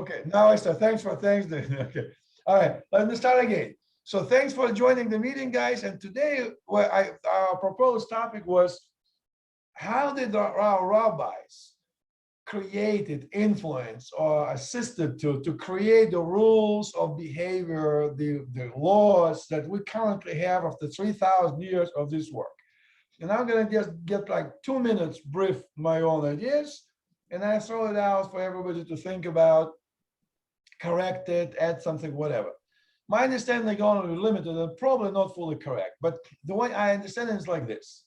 Okay, now I start. Thanks. Okay. All right, let me start again. So thanks for joining the meeting, guys. And today, our proposed topic was, how did our rabbis created, influence, or assisted to create the rules of behavior, the laws that we currently have after 3,000 years of this work? And I'm going to just get like 2 minutes, brief my own ideas, and I throw it out for everybody to think about, correct it, add something, whatever. My understanding is going to be limited and probably not fully correct, but the way I understand it is like this.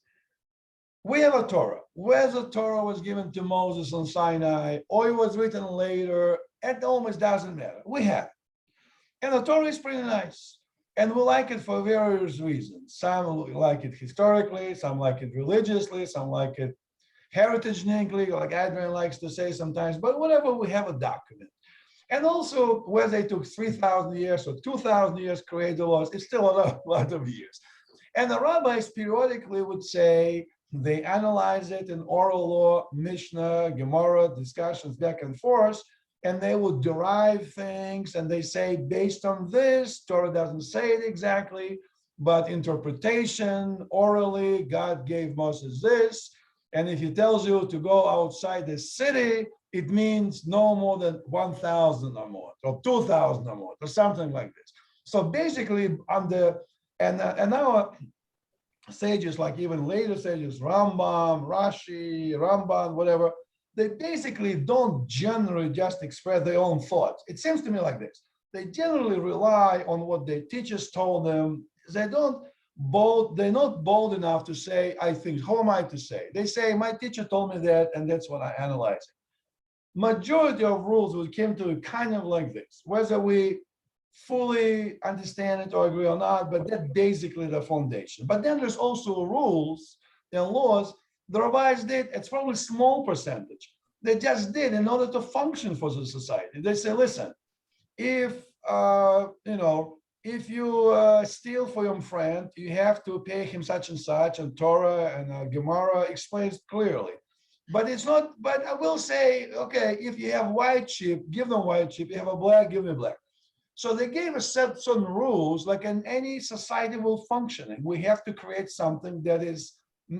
We have a Torah. Whether the Torah was given to Moses on Sinai or it was written later, it almost doesn't matter. We have it. And the Torah is pretty nice. And we like it for various reasons. Some like it historically, some like it religiously, some like it heritage-nically, like Adrian likes to say sometimes, but whatever, we have a document. And also, whether it took 3,000 years or 2,000 years to create the laws, it's still a lot of years. And the rabbis periodically would say, they analyze it in oral law, Mishnah, Gemara, discussions back and forth, and they would derive things, and they say, based on this, Torah doesn't say it exactly, but interpretation, orally, God gave Moses this, and if he tells you to go outside the city, it means no more than 1,000 amot, or 2,000 amot, or something like this. So basically, and now sages, like even later sages, Rambam, Rashi, Ramban, whatever, they basically don't generally just express their own thoughts. It seems to me like this. They generally rely on what their teachers told them. They're not bold enough to say, I think, who am I to say? They say, my teacher told me that, and that's what I analyze. Majority of rules we came to kind of like this, whether we fully understand it or agree or not, but that's basically the foundation. But then there's also rules and laws the rabbis did. It's probably a small percentage. They just did in order to function for the society. They say, listen, if if you steal for your friend, you have to pay him such and such, and Torah and Gemara explains clearly. But it's not, but I will say, okay, if you have white sheep, give them white sheep. If you have a black, give me black. So they gave us certain rules, like in any society will functioning. We have to create something that is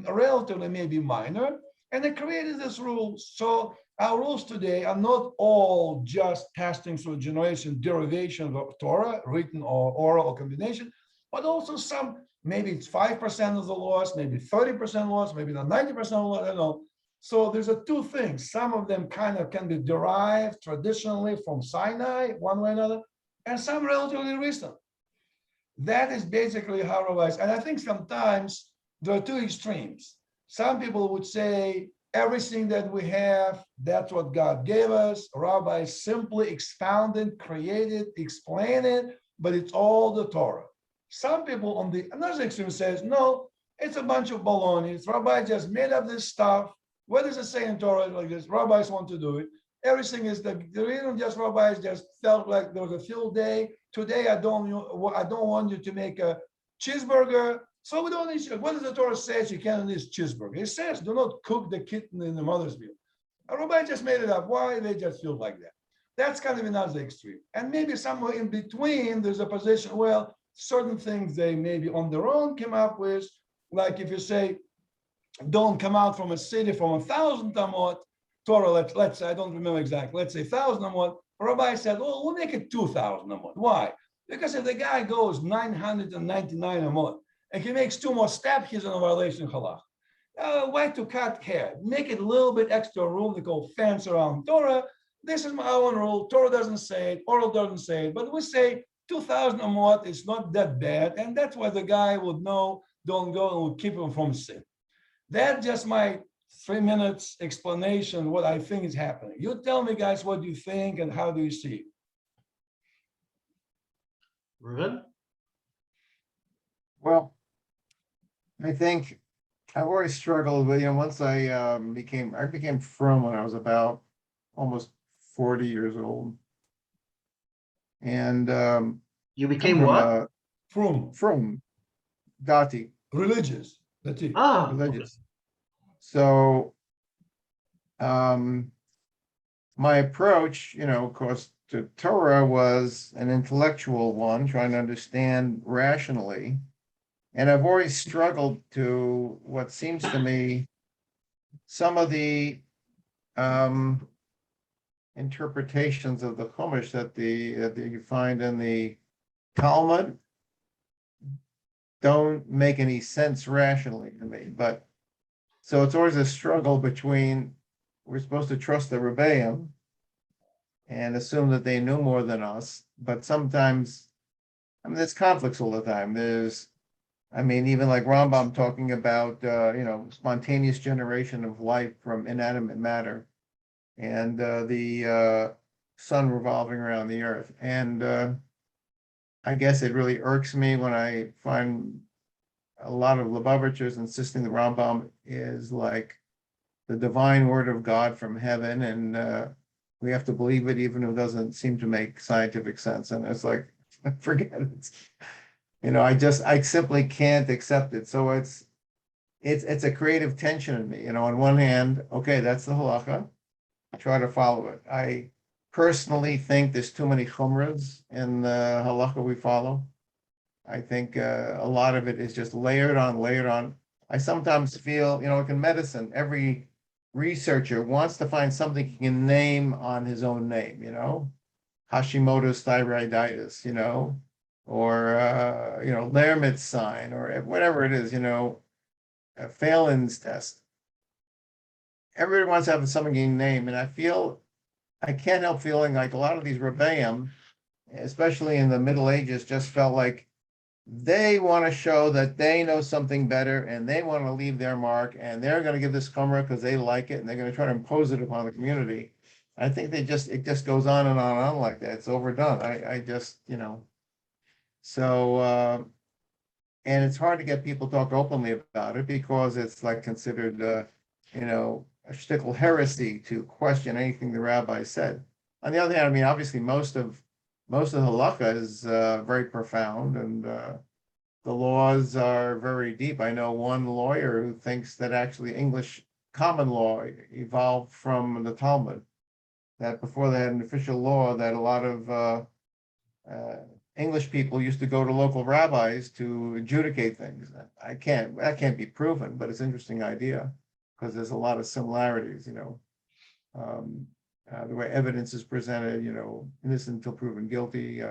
relatively maybe minor, and they created these rules. So our rules today are not all just passing through generation derivations of Torah, written or oral or combination, but also some, maybe it's 5% of the laws, maybe 30% laws, maybe not 90% laws, I don't know. So there's two things. Some of them kind of can be derived traditionally from Sinai, one way or another, and some relatively recent. That is basically how rabbis, and I think sometimes there are two extremes. Some people would say everything that we have, that's what God gave us. Rabbis simply expounded, created, explained it, but it's all the Torah. Some people on the another extreme says, no, it's a bunch of baloney. Rabbis just made up this stuff. What does it say in Torah like this? Rabbis want to do it. Everything is the reason just rabbis just felt like there was a field day. Today, I don't want you to make a cheeseburger. So we don't need, what does the Torah say? You can't eat cheeseburger. It says, do not cook the kitten in the mother's milk. A rabbi just made it up. Why? They just feel like that. That's kind of another extreme. And maybe somewhere in between, there's a position, well, certain things they maybe on their own came up with. Like if you say, don't come out from a city from 1,000 amot, Torah, let's say, I don't remember exactly, let's say 1,000 amot. Rabbi said, well, we'll make it 2,000 amot. Why? Because if the guy goes 999 amot, and he makes 2 more steps, he's in a violation of Halacha. Why to cut hair? Make it a little bit extra room to go fence around Torah. This is my own rule. Torah doesn't say it, oral doesn't say it, but we say 2,000 amot is not that bad, and that's why the guy would know, don't go, and will keep him from sin. That's just my 3 minutes explanation, what I think is happening. You tell me, guys, what you think and how do you see it? Reuven? Well, I think I've always struggled with, once I became frum when I was about almost 40 years old. And You became what? From Dati. religious. That's it. Ah, Religious. So my approach, of course, to Torah was an intellectual one, trying to understand rationally. And I've always struggled to what seems to me some of the interpretations of the Chumash that you find in the Talmud don't make any sense rationally to me. But so it's always a struggle between we're supposed to trust the Rebbeim and assume that they know more than us, but sometimes, there's conflicts all the time. Even like Rambam talking about spontaneous generation of life from inanimate matter, and the sun revolving around the earth. And I guess it really irks me when I find a lot of Lubavitchers insisting the Rambam is like the divine word of God from heaven, and we have to believe it even if it doesn't seem to make scientific sense. And it's like, forget it. I simply can't accept it. So it's a creative tension in me. On one hand, okay, that's the halacha. I try to follow it. I personally think there's too many chumras in the halacha we follow. I think a lot of it is just layered on, layered on. I sometimes feel, like in medicine, every researcher wants to find something he can name on his own name, Hashimoto's thyroiditis, or Lermit's sign, or whatever it is, a Phelan's test. Everybody wants to have something you name, and I can't help feeling like a lot of these Rebbeim, especially in the Middle Ages, just felt like they want to show that they know something better, and they want to leave their mark, and they're going to give this chumrah because they like it, and they're going to try to impose it upon the community. I think it just goes on and on and on like that. It's overdone. I just, so, and it's hard to get people to talk openly about it because it's like considered, a shtickle heresy to question anything the rabbi said. On the other hand, obviously most of the halacha is very profound, and the laws are very deep. I know one lawyer who thinks that actually English common law evolved from the Talmud, that before they had an official law, that a lot of English people used to go to local rabbis to adjudicate things. That can't be proven, but it's an interesting idea because there's a lot of similarities, the way evidence is presented, innocent until proven guilty,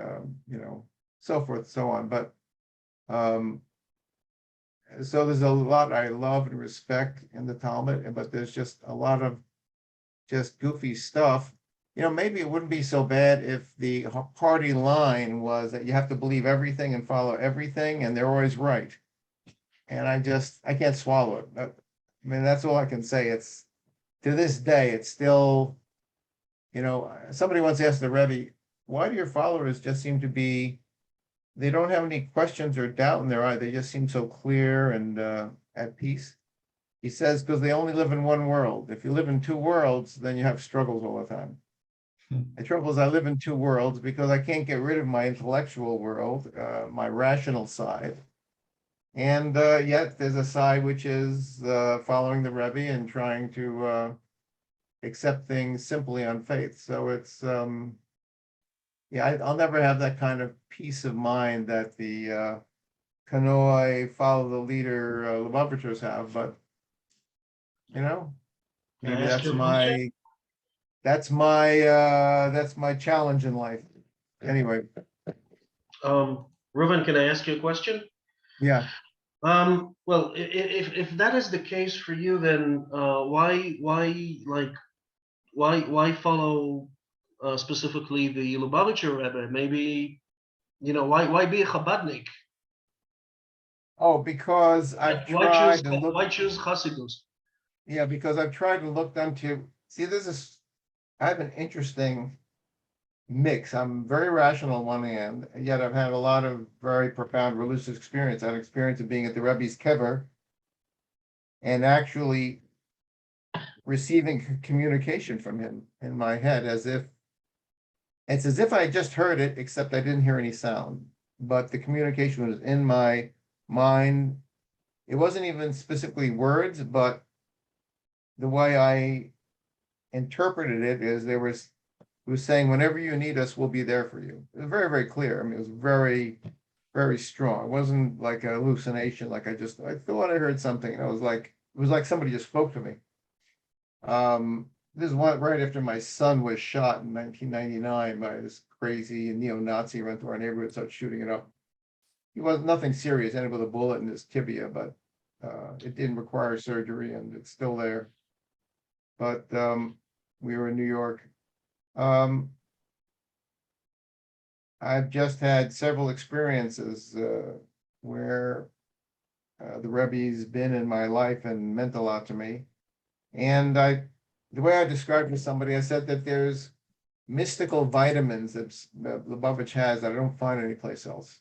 so forth, so on. But so there's a lot I love and respect in the Talmud, but there's just a lot of just goofy stuff. Maybe it wouldn't be so bad if the party line was that you have to believe everything and follow everything, and they're always right. And I can't swallow it. That's all I can say. It's to this day, it's still, somebody once asked the Rebbe, why do your followers just seem to be, they don't have any questions or doubt in their eye. They just seem so clear and at peace. He says, because they only live in one world. If you live in two worlds, then you have struggles all the time. The trouble is I live in two worlds because I can't get rid of my intellectual world, my rational side. And yet there's a side which is following the Rebbe and trying to accept things simply on faith. So it's, I'll never have that kind of peace of mind that the Kanoi follow the leader Lubavitchers have, but maybe that's my challenge in life. Anyway. Reuven, can I ask you a question? Yeah. Well, if that is the case for you, then why follow specifically the Lubavitcher Rebbe? Maybe, why be a Chabadnik? Oh, because I've tried to look. Why choose Hassidus? Yeah, because I've tried to look into. See, I have an interesting mix. I'm very rational on one hand, yet I've had a lot of very profound religious experience. I had experience of being at the Rebbe's kever and actually receiving communication from him in my head it's as if I just heard it, except I didn't hear any sound. But the communication was in my mind. It wasn't even specifically words, but the way I interpreted it as it was saying, whenever you need us, we'll be there for you. It was very, very clear. I mean, it was very, very strong. It wasn't like a hallucination. Like I thought I heard something. And it was like somebody just spoke to me. This is one right after my son was shot in 1999 by this crazy neo-Nazi who went to our neighborhood, started shooting it up. He was nothing serious, ended with a bullet in his tibia, but it didn't require surgery and it's still there. But we were in New York. I've just had several experiences where the Rebbe's been in my life and meant a lot to me. And the way I described it to somebody, I said that there's mystical vitamins that Lubavitch has that I don't find anyplace else.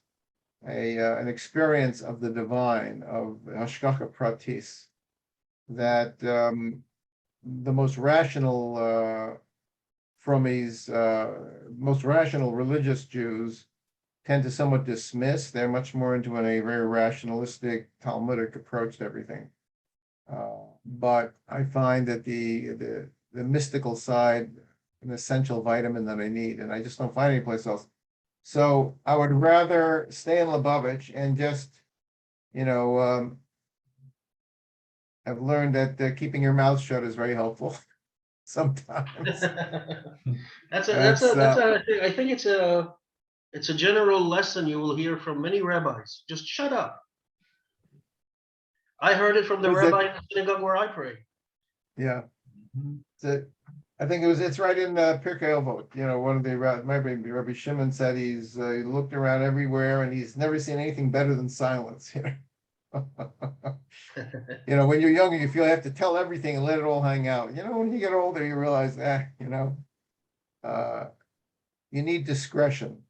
An experience of the divine, of Hashgacha Pratis, that the most rational Frummies, most rational religious Jews tend to somewhat dismiss. They're much more into a very rationalistic Talmudic approach to everything. But I find that the mystical side, an essential vitamin that I need, and I just don't find anyplace else. So I would rather stay in Lubavitch and just, I've learned that keeping your mouth shut is very helpful sometimes. I think it's a general lesson you will hear from many rabbis. Just shut up. I heard it from the rabbi in the synagogue where I pray. Yeah. I think it's right in Pirkei Avot. One of the Rabbi Shimon said he looked around everywhere and he's never seen anything better than silence. When you're younger, you feel you have to tell everything and let it all hang out. When you get older, you realize you need discretion.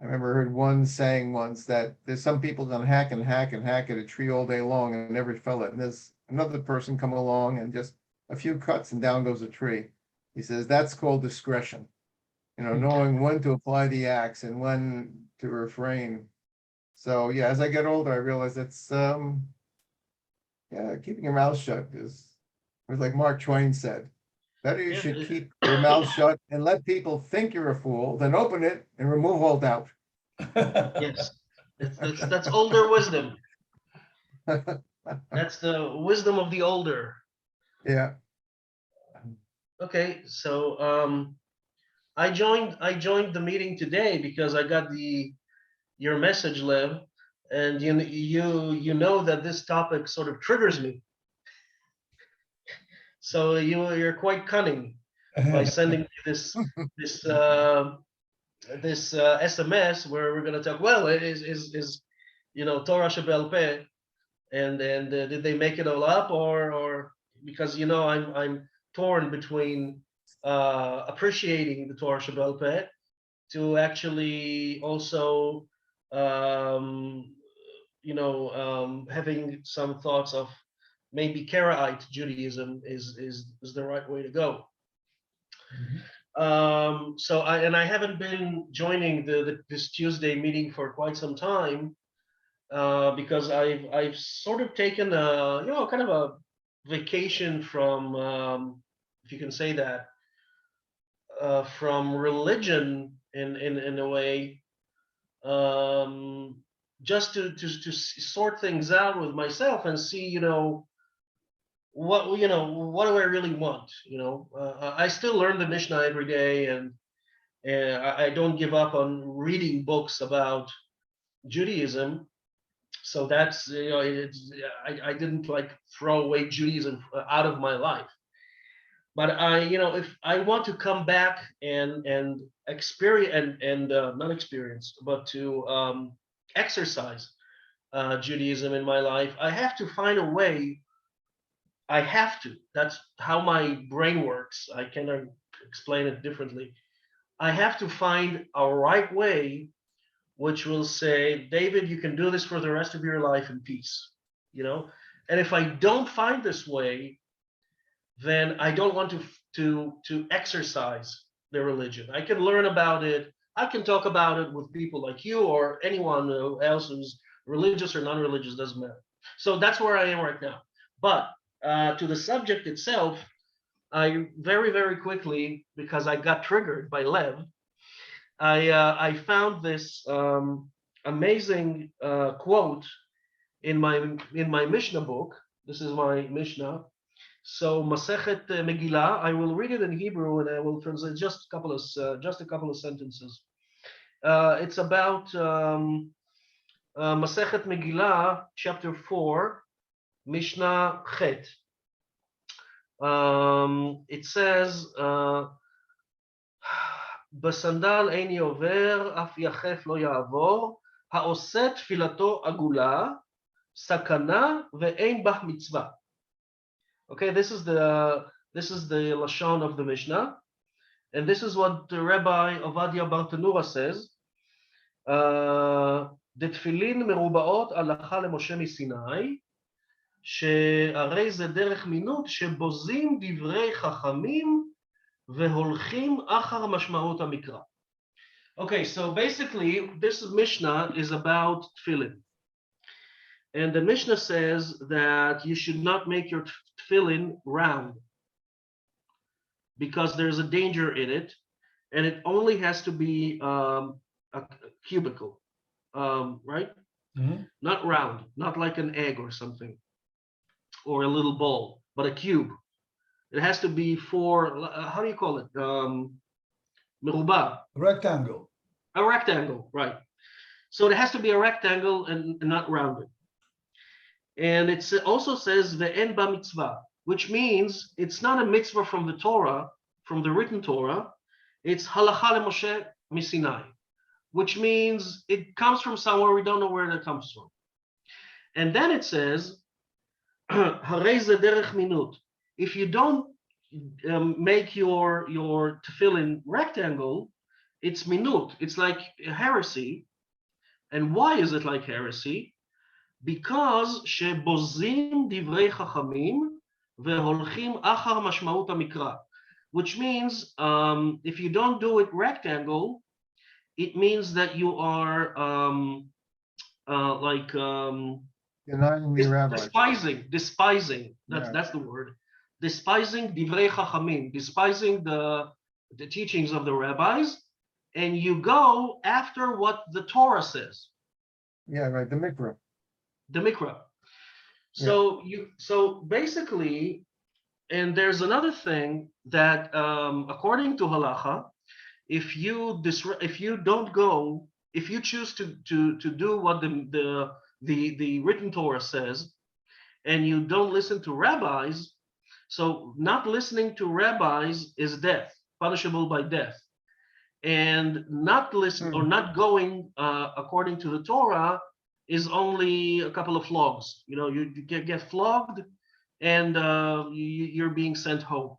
I remember I heard one saying once that there's some people that hack and hack and hack at a tree all day long and never fell it. And there's another person come along and just a few cuts and down goes a tree. He says that's called discretion. Knowing when to apply the axe and when to refrain. So yeah, as I get older, I realize it's keeping your mouth shut is like Mark Twain said. Better you should keep your mouth shut and let people think you're a fool than open it and remove all doubt. Yes, that's older wisdom. That's the wisdom of the older. Yeah. Okay, so I joined the meeting today because I got your message, Lev, and you know that this topic sort of triggers me. So you're quite cunning by sending me this SMS where we're going to talk. Well, it is Torah Shebel Peh, and did they make it all up or because I'm torn between appreciating the Torah Shebel Peh to actually also having some thoughts of maybe Karaite Judaism is the right way to go. So I haven't been joining this Tuesday meeting for quite some time because I've sort of taken kind of a vacation from if you can say that from religion in a way, just to sort things out with myself and see what do I really want. I still learn the Mishnah every day, and I don't give up on reading books about Judaism. So that's I didn't like throw away Judaism out of my life. But if I want to come back and experience and not experience, but to exercise Judaism in my life, I have to find a way. I have to. That's how my brain works. I cannot explain it differently. I have to find a right way, which will say, David, you can do this for the rest of your life in peace. And if I don't find this way, then I don't want to exercise the religion. I can learn about it. I can talk about it with people like you or anyone else who's religious or non-religious, doesn't matter. So that's where I am right now. But to the subject itself, I very, very quickly, because I got triggered by Lev, I found this amazing quote in my Mishnah book. This is my Mishnah. So Masechet Megillah. I will read it in Hebrew and I will translate just a couple of sentences. It's about Masechet Megillah, chapter 4, Mishnah Chet. It says, בסנדל אין עובר, אף יחף לא יעבור, העושה תפילתו עגולה, סכנה ואין בה מצווה. Okay, this is the lashon of the Mishnah, and this is what the Rabbi Ovadia Bar Tanura says. דתפילין מרובעות הלכה למשה מסיני, שהרי זה דרך מינות שבוזים דברי חכמים והולכים אחר משמעות המקרא. Okay, so basically this Mishnah is about tefillin. And the Mishnah says that you should not make your tefillin round because there's a danger in it, and it only has to be a cubicle, right? Mhm. Not round, not like an egg or something, or a little ball, but a cube. It has to be how do you call it? Merubah. Rectangle. A rectangle, right. So it has to be a rectangle and not rounded. And it also says ve'en ba mitzvah, which means it's not a mitzvah from the Torah, from the written Torah. It's halacha leMoshe misinai, which means it comes from somewhere, we don't know where that comes from. And then it says, harei ze derech minut. If you don't make your tefillin rectangle, it's minut. It's like heresy. And why is it like heresy? Because שבוזים דברי חכמים והולכים אחר משמעות המקרא, which means if you don't do it rectangle, it means that you are Denying the rabbi. despising. Yeah. That's the word. Despising divrei chachamim, despising the teachings of the rabbis, and you go after what the Torah says. Yeah, right, the mikra. The mikra. So so basically, and there's another thing that according to halacha, if you choose to do what the written Torah says, and you don't listen to rabbis, so not listening to rabbis is death, punishable by death. And not listen or not going according to the Torah is only a couple of flogs. You know, you get flogged, and you're being sent home.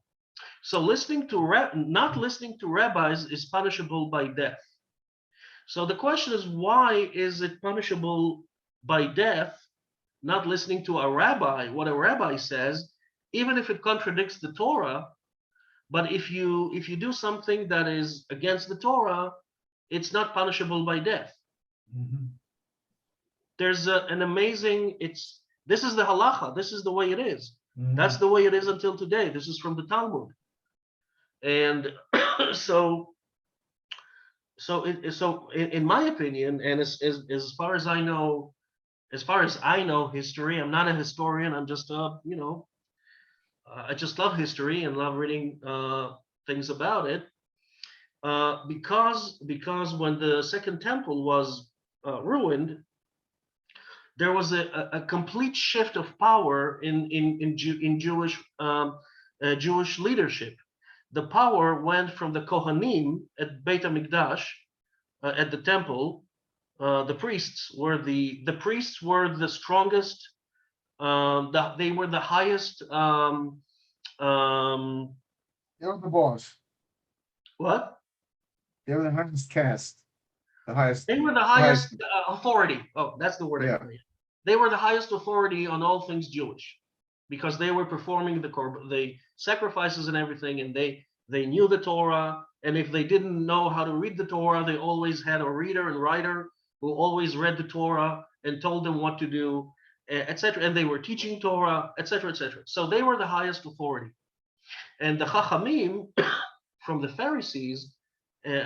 So not listening to rabbis is punishable by death. So the question is, why is it punishable by death? Not listening to a rabbi, what a rabbi says, even if it contradicts the Torah. But if you do something that is against the Torah, it's not punishable by death. Mhm. There's an amazing, this is the halacha, this is the way it is. Mhm. That's the way it is until today. This is from the Talmud. And so in my opinion, and as far as I know history, I'm not a historian, I'm just I just love history and love reading things about it. Because when the Second Temple was ruined, there was a complete shift of power in Jewish leadership. The power went from the Kohanim at Beit HaMikdash, at the temple. The priests were the strongest. They were the highest. They were the boss. What? They were the highest caste. The highest. They were the highest authority. Oh, that's the word. Yeah. They were the highest authority on all things Jewish, because they were performing the sacrifices and everything, and they knew the Torah. And if they didn't know how to read the Torah, they always had a reader and writer who always read the Torah and told them what to do, etc. And they were teaching Torah, etc., etc. So they were the highest authority. And the Chachamim from the Pharisees,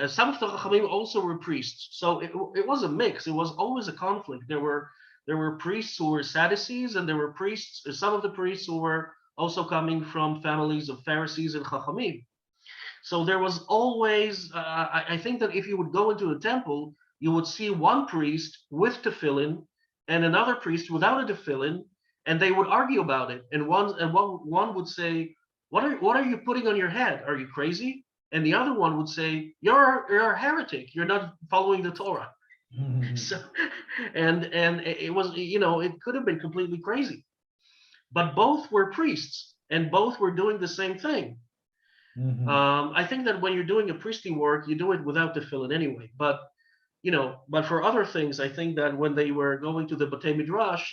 some of the Chachamim also were priests. So it was a mix. It was always a conflict. There were priests who were Sadducees, and there were priests, some of the priests who were also coming from families of Pharisees and Chachamim. So there was always, I think that if you would go into a temple, you would see one priest with tefillin and another priest without a tefillin, and they would argue about it. And one would say, what are you putting on your head? Are you crazy? And the other one would say, you're a heretic. You're not following the Torah. So, and it was, it could have been completely crazy. But both were priests, and both were doing the same thing. I think that when you're doing a priestly work, you do it without tefillin anyway. But but for other things, I think that when they were going to the Batei Midrash,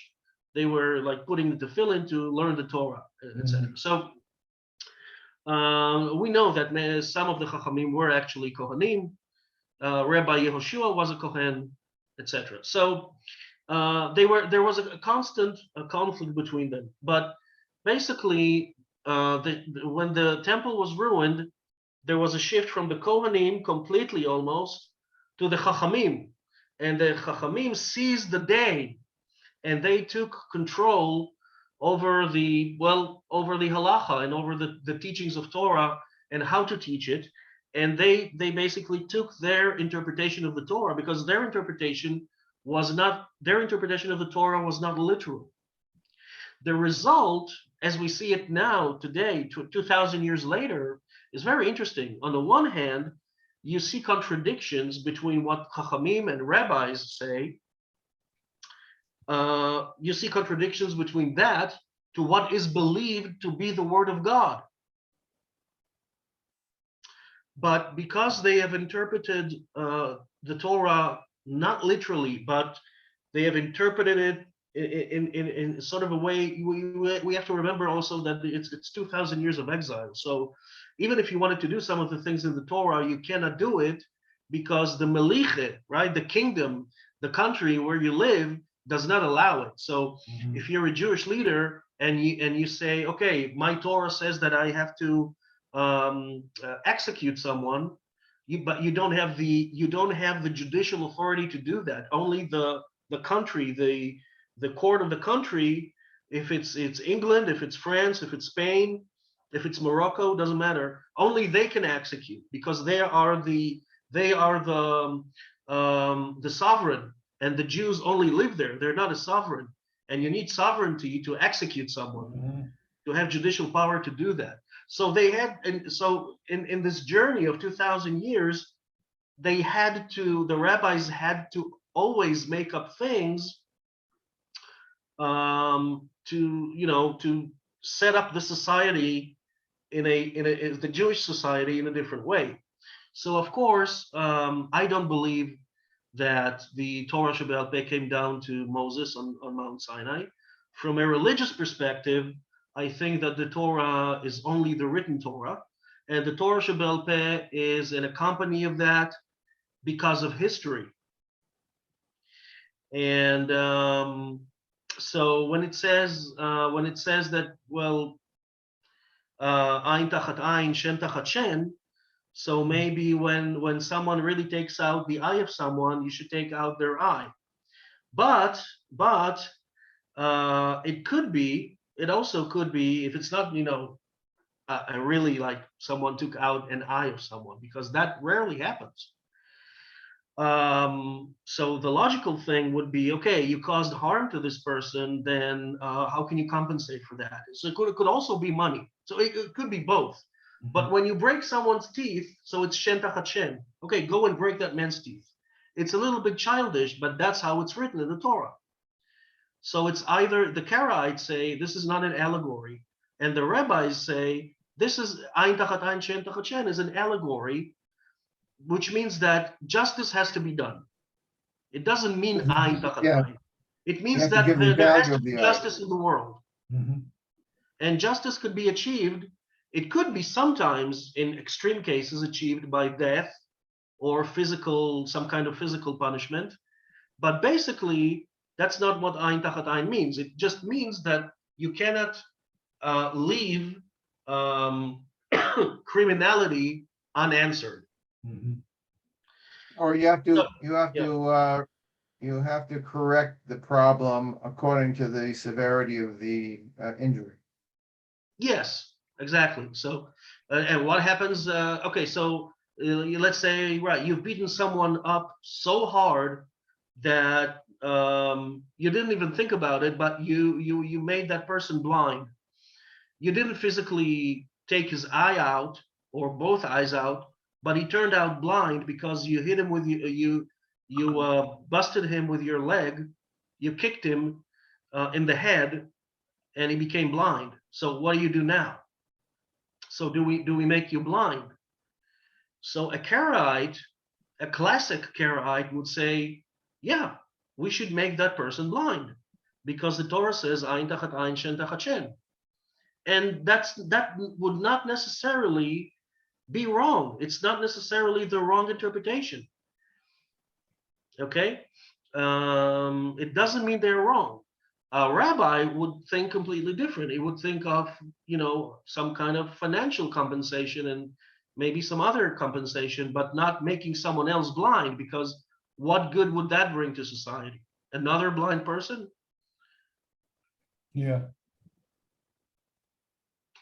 they were like putting the tefillin to learn the Torah, etc. So we know that some of the Chachamim were actually Kohanim. Rabbi Yehoshua was a Kohen, etc. So there was a constant conflict between them. But basically, when the temple was ruined, there was a shift from the Kohanim completely almost to the Chachamim. And the Chachamim seized the day, and they took control over the Halacha and over the teachings of Torah and how to teach it. And they basically took their interpretation of the Torah, because their interpretation of the Torah was not literal. The result, as we see it now, today, 2,000 years later, is very interesting. On the one hand, you see contradictions between what Chachamim and rabbis say. You see contradictions between that to what is believed to be the word of God. But because they have interpreted the Torah not literally, but they have interpreted it in sort of a way, we have to remember also that it's 2,000 years of exile. So even if you wanted to do some of the things in the Torah, you cannot do it because the Meliche, right, the kingdom, the country where you live, does not allow it. So if you're a Jewish leader and you say, okay, my Torah says that I have to execute someone, but you don't have the judicial authority to do that. Only the country, the court of the country, if it's England, if it's France, if it's Spain, if it's Morocco, doesn't matter. Only they can execute, because they are the sovereign, and the Jews only live there. They're not a sovereign, and you need sovereignty to execute someone, to have judicial power to do that. So they had, and so in this journey of 2,000 years, the rabbis had to always make up things to set up the society in the Jewish society in a different way. So of course, I don't believe that the Torah Shabbat Peh came down to Moses on Mount Sinai. From a religious perspective, I think that the Torah is only the written Torah, and the Torah Shabbat Peh is an accompany of that because of history. And so when it says that, well, Ayin tachat ayin, Shen tachat Shen, so maybe when someone really takes out the eye of someone, you should take out their eye. But it also could be, if it's not, really like someone took out an eye of someone, because that rarely happens. So the logical thing would be, okay, you caused harm to this person, then how can you compensate for that? So it could also be money. So it could be both. But when you break someone's teeth, so it's Shen tachat Shen. Okay, go and break that man's teeth. It's a little bit childish, but that's how it's written in the Torah. So it's either the Karaites say this is not an allegory, and the rabbis say this is Ayin tachat ayin, Shen tachat Shen is an allegory, which means that justice has to be done. It doesn't mean Ayin tachat ayin. It means that there has to be justice in the world. And justice could be achieved. It could be sometimes, in extreme cases, achieved by death or some kind of physical punishment. But basically, that's not what Ayin tachat ayin means. It just means that you cannot leave criminality unanswered. Or you have So, to, you have to correct the problem according to the severity of the injury. yes, exactly. So, and what happens? Okay, so let's say, right, you've beaten someone up so hard that you didn't even think about it, but you made that person blind. You didn't physically take his eye out or both eyes out, but he turned out blind because you hit him with you busted him with your leg, you kicked him in the head, and he became blind. So what do you do now? So do we make you blind? So a Karaite, a classic Karaite would say, yeah, we should make that person blind because the Torah says ayin tachat ayin, shen tachat shen. And that would not necessarily be wrong. It's not necessarily the wrong interpretation. Okay, it doesn't mean they're wrong. A rabbi would think completely different. He would think of some kind of financial compensation and maybe some other compensation, but not making someone else blind, because what good would that bring to society? Another blind person? Yeah.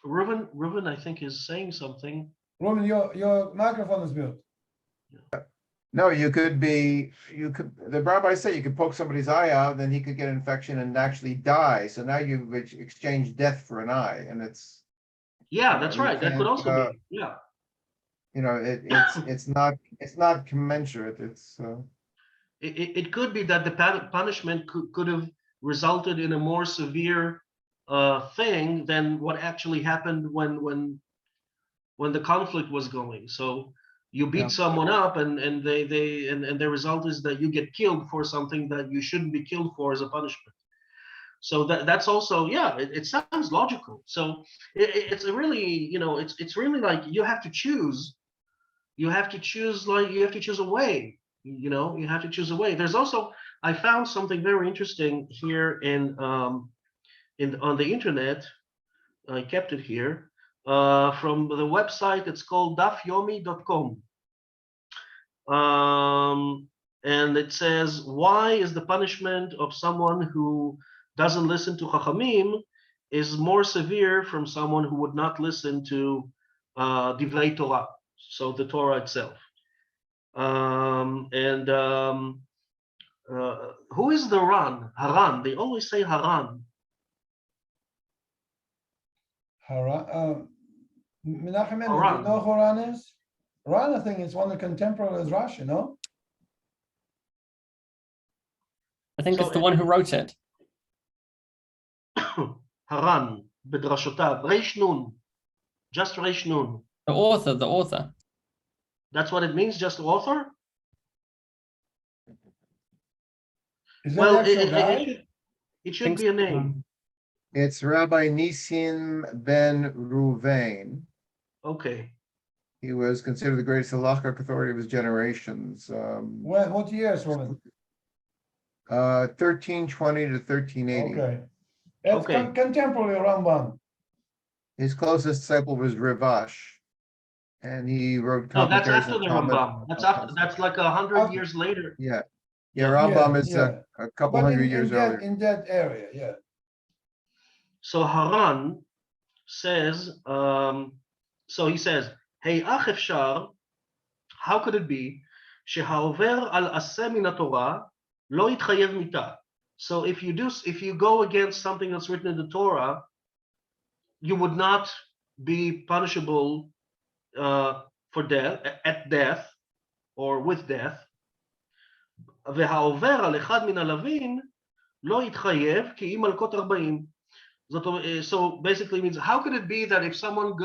Reuven, I think, is saying something. Roman, your microphone is mute. No, the rabbi said you could poke somebody's eye out, then he could get an infection and actually die. So now you've exchanged death for an eye, and it's. Yeah, that's right. That could also be. Yeah. It's not commensurate. It could be that the punishment could have resulted in a more severe thing than what actually happened when the conflict was going. So you beat someone up, and the result is that you get killed for something that you shouldn't be killed for as a punishment. So that's also, yeah, it sounds logical. So it's really, it's really like you have to choose. You have to choose a way. You have to choose a way. There's also, I found something very interesting here on the internet. I kept it here from the website. It's called dafyomi.com. And it says, why is the punishment of someone who doesn't listen to Chachamim is more severe from someone who would not listen to Divrei Torah, so the Torah itself. Who is the Ran? Haran. They always say Haran. Menachem, do you Haran. know who Ran is? Ran, I think, is one of the contemporaries Rashi, no? I think So it's the one who wrote it. Haran, Bedrashotav, Reish Nun, just Reish Nun. The author. That's what it means, just author? Is that Well, the actual guy? it should be a name. It's Rabbi Nisim ben Ruvain. Okay. He was considered the greatest halachic authority of his generations. What years, Roman? 1320 to 1380. Okay. It's Okay. Contemporary Ramban. His closest disciple was Rivash, and he wrote No, that's commentaries after on the Talmud. Rambam. That's like 100 years later. Yeah, Yeah. Rambam is Yeah. a couple But hundred years earlier. in that area, yeah. So Haran says, so he says, Hey ach efshar, how could it be, שהעובר על עשה מן התורה לא יתחייב מיתה. So if you go against something that's written in the Torah, you would not be punishable for death, at death, or with death. והעובר על אחד מן הלווין לא יתחייב כי אם מלכות 40. So basically means, how could it be that if someone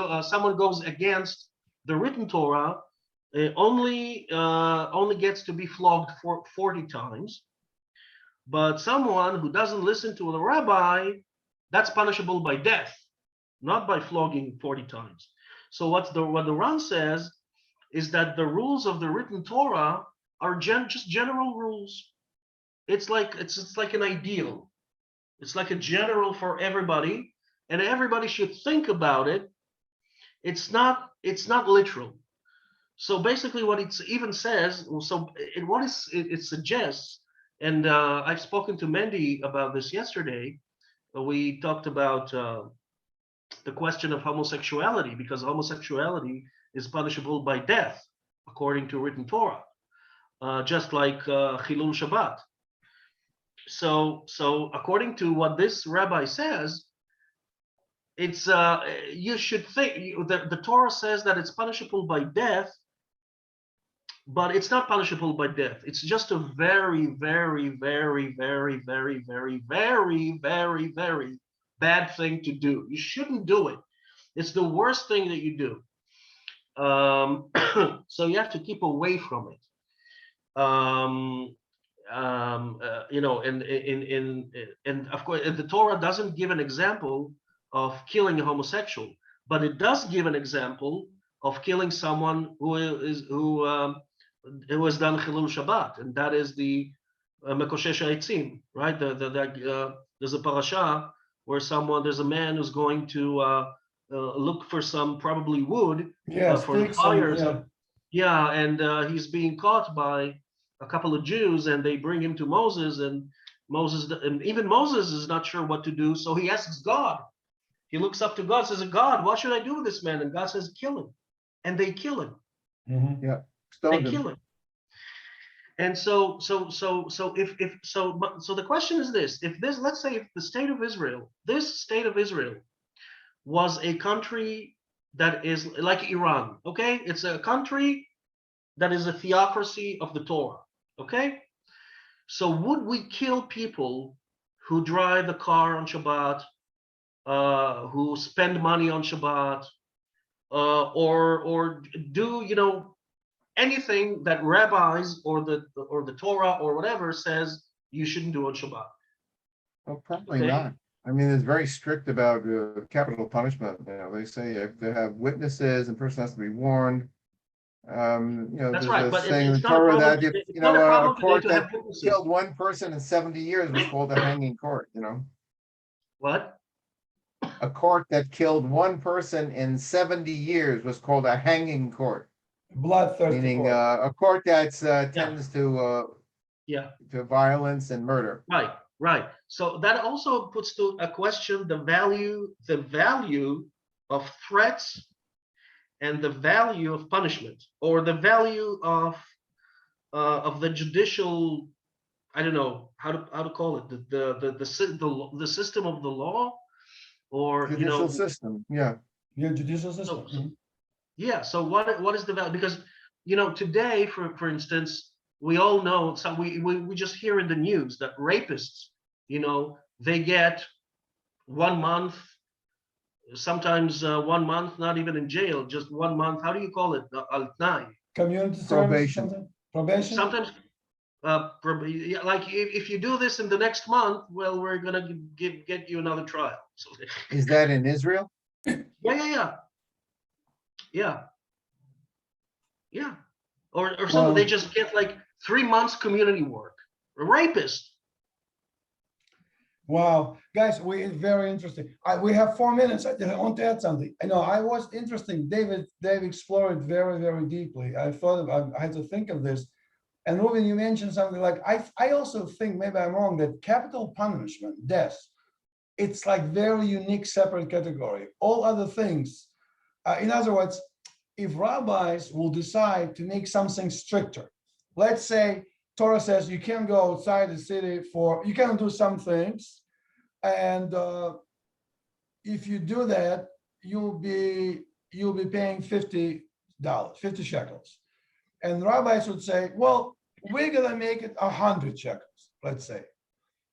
goes against the written Torah, only gets to be flogged for 40 times, but someone who doesn't listen to the rabbi, that's punishable by death, not by flogging 40 times. So what the Ran says is that the rules of the written Torah are just general rules. It's like an ideal. It's like a general for everybody, and everybody should think about it It's not literal. So basically, what it even says, it suggests, and I've spoken to Mendy about this yesterday. We talked about the question of homosexuality, because homosexuality is punishable by death according to written Torah, just like Chilul Shabbat. So according to what this rabbi says, it's you should think the Torah says that it's punishable by death, but it's not punishable by death. It's just a very, very, very, very, very, very, very, very, very bad thing to do. You shouldn't do it. It's the worst thing that you do. So you have to keep away from it. And of course, the Torah doesn't give an example of killing a homosexual, but it does give an example of killing someone who has done Chilul Shabbat, and that is the Mekoshesh Ha'etzim, right? There's a parasha where there's a man who's going to look for some probably wood for the fires. And he's being caught by a couple of Jews, and they bring him to Moses, and even Moses is not sure what to do, so he asks God. He looks up to God, says, "God, what should I do with this man?" And God says, "Kill him," and they kill him. Mm-hmm. Yeah, they kill him. And so the question is this: let's say if the state of Israel, this state of Israel, was a country that is like Iran, okay? It's a country that is a theocracy of the Torah, okay? So would we kill people who drive a car on Shabbat, who spend money on Shabbat, or do anything that rabbis or the Torah or whatever says you shouldn't do on Shabbat? Well, probably not. I mean, it's very strict about capital punishment. They say if they have witnesses, and person has to be warned. That's there's right, this but thing in it's the not a Torah problem. that It's not a problem a court today to have that witnesses. killed one person in 70 years was called a hanging court. What? A court that killed one person in 70 years was called a hanging court. Bloodthirsty Meaning court. a court that tends to violence and murder. Right. So that also puts to a question the value of threats and the value of punishment, or the value of the judicial, I don't know how to call it, the system of the law, or judicial system. Judicial system. So what is the value? Because today, for instance, we all know, so we just hear in the news that rapists, they get 1 month, sometimes 1 month, not even in jail, just 1 month. How do you call it? Al-Tnai. Community Probation. Service, probation. Sometimes, like if you do this in the next month, well, we're gonna get you another trial. So, is that in Israel? Yeah. Or something, they just get like 3 months community work. A rapist. Wow, guys, very interesting. We have 4 minutes. I want to add something. I was interesting. Dave explored very, very deeply. I had to think of this. And Reuven, you mentioned something like, I also think, maybe I'm wrong, that capital punishment, death, it's like very unique, separate category. All other things, in other words, if rabbis will decide to make something stricter, let's say Torah says you can't go outside the city you can't do some things, and if you do that, you'll be paying $50, 50 shekels. And rabbis would say, well, we're gonna make it 100 shekels, let's say.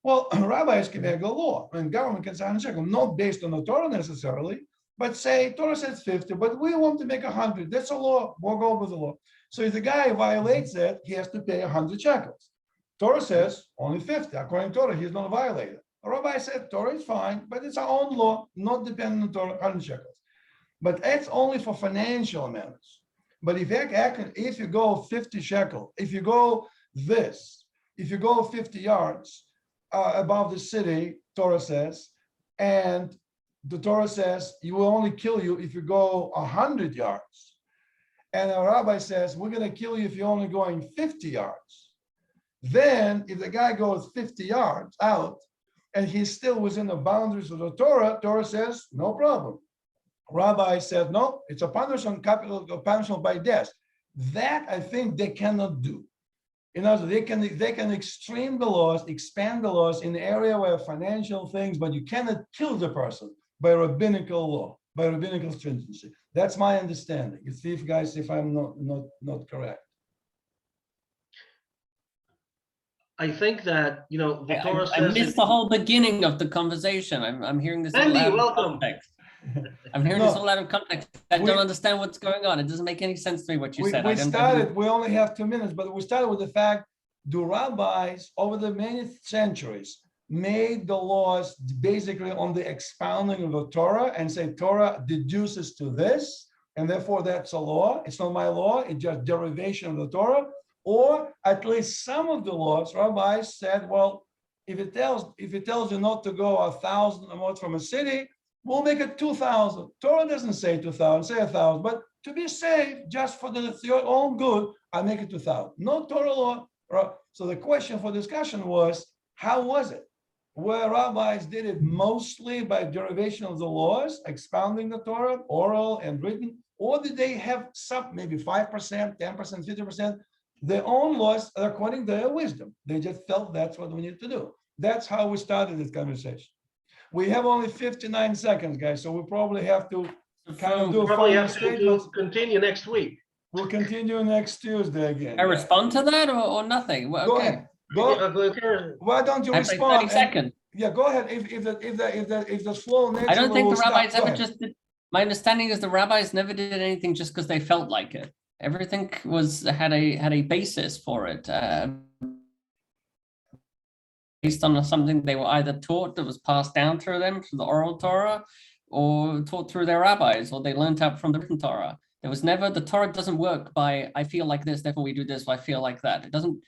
Well, rabbis can make a law, and government can say 100 shekels, not based on the Torah necessarily, but say Torah says 50, but we want to make 100. That's a law. We'll go with the law. So if the guy violates that, he has to pay 100 shekels. Torah says only 50. According to Torah, he's not violated. The rabbi said Torah is fine, but it's our own law, not dependent on Torah, 100 shekels. But that's only for financial matters. But if you go 50 shekel, if you go 50 yards above the city, Torah says, and the Torah says, you will only kill you if you go 100 yards. And a rabbi says, we're going to kill you if you're only going 50 yards. Then if the guy goes 50 yards out and he's still within the boundaries of the Torah says, no problem. Rabbi said, no, it's a punishment, capital punishment by death. That I think they cannot do. In other words, they can extreme the laws, expand the laws in the area where financial things, but you cannot kill the person by rabbinical law, by rabbinical stringency. That's my understanding. You see, guys, if I'm not correct. I think that, you know, the Torah I says. missed the whole beginning of the conversation. I'm hearing this all Andy, out of welcome. context. I'm hearing No. this all out of context. I don't understand what's going on. It doesn't make any sense to me what you said. We only have 2 minutes, but we started with the fact, the rabbis over the many centuries made the laws basically on the expounding of the Torah and say Torah deduces to this, and therefore that's a law. It's not my law, it's just derivation of the Torah. Or at least some of the laws, rabbis said, well, if it tells you not to go 1,000 or more from a city, we'll make it 2,000. Torah doesn't say 2,000, say 1,000, but to be safe, just for your own good, I make it 2,000. No Torah law. So the question for discussion was, how was it? Where rabbis did it mostly by derivation of the laws, expounding the Torah, oral and written, or did they have some, maybe 5%, 10%, 50%, their own laws according to their wisdom? They just felt that's what we need to do. That's how we started this conversation. We have only 59 seconds, guys, so we probably have to kind of do Probably final have statements. to continue next week. We'll continue next Tuesday again. I respond to that or nothing? Well, Go okay. ahead. Go. Why don't you I have like respond? 30 seconds. Yeah, go ahead. If the flow naturally I don't think will the rabbis stop. Go ever ahead. just did. My understanding is the rabbis never did anything just because they felt like it. Everything had a basis for it, based on something they were either taught that was passed down through them through the oral Torah, or taught through their rabbis, or they learned out from the written Torah. There was never, the Torah doesn't work by I feel like this, therefore we do this. I feel like that. It doesn't.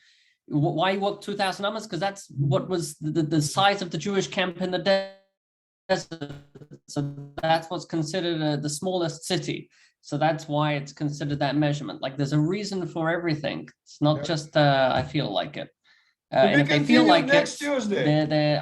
Why work 2,000 amos? Because that's what was the size of the Jewish camp in the desert. So that's what's considered the smallest city. So that's why it's considered that measurement. Like there's a reason for everything. It's not just I feel like it. And if they feel like next it, Tuesday. they're